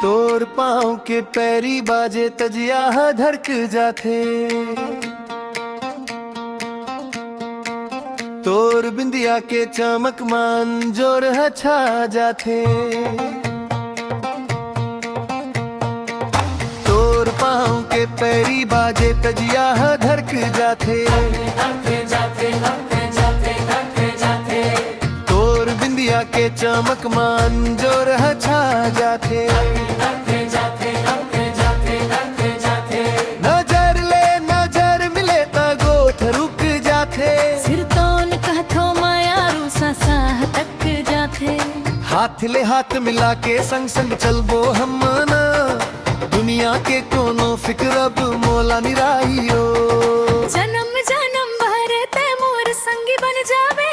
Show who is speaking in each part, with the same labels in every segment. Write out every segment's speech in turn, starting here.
Speaker 1: तोर पाँव के पैरी बाजे तजिया धड़क जाथे। तोर बिंदिया के चमक मान जोर छा जाथे। तोर पाँव के पैरी बाजे तजिया धड़क जाथे। तोर बिंदिया के चमक मान जोर छा जाथे। नजर ले नजर मिले ता गोठ रुक जाथे।
Speaker 2: सिर तौन कहथो मायारू साह तक जाथे।
Speaker 1: हाथ ले हाथ मिला के संग संग चलबो हम ना। दुनिया के कोनो फिक्र अब मोला निराहियो।
Speaker 2: जन्म जन्म भर ते मोर संगी बन जावे।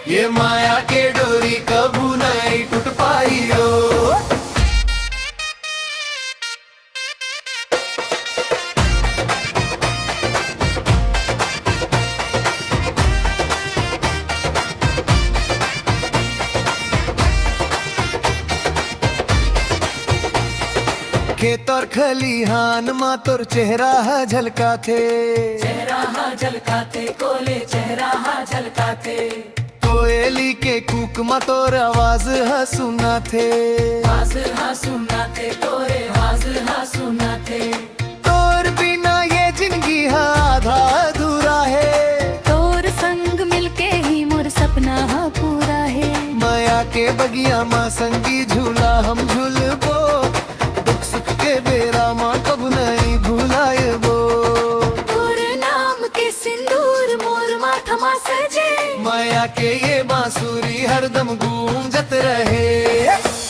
Speaker 1: ये माया के डोरी कबू नहीं टूट पाइयो। खेत और खलिहान मा तोर चेहरा झलका थे।
Speaker 2: कोले चेहरा झलकाथे।
Speaker 1: कोयली के कूक मा तोर आवाज सुना थे।
Speaker 2: तोरे सुना थे।
Speaker 1: तोर बिना ये जिंदगी आधा अधूरा है।
Speaker 2: तोर संग मिलके ही मोर सपना पूरा है।
Speaker 1: माया के बगिया माँ संगी झूला हम झूलबो। दुख सुख के बेरा माँ कब नहीं भुलाएबो।
Speaker 2: तोर नाम के सिंदूर मोर माथा मा सजे।
Speaker 1: माया के ये बांसुरी हरदम गूंजत रहे।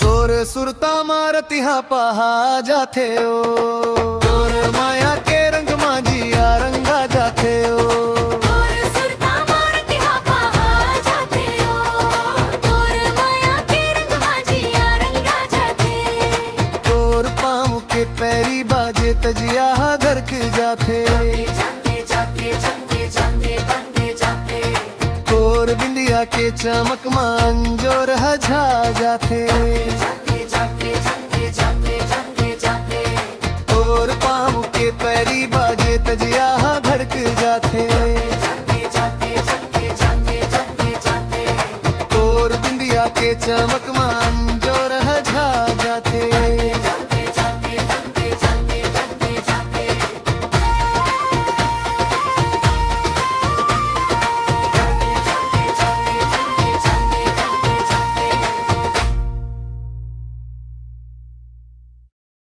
Speaker 1: तोर सुरता मारतिहा पहा जाथे ओ। तोर माया के रंग माजिया रंगा जाथे ओ।
Speaker 2: तोर सुरता मारतिहा पहा जाथे ओ। तोर माया के रंग माजिया रंगा जाथे।
Speaker 1: तोर पाँव के पैरी बाजे तजिया धड़क जाथे। तोर बिंदिया के चमक मान जोर छा जाथे।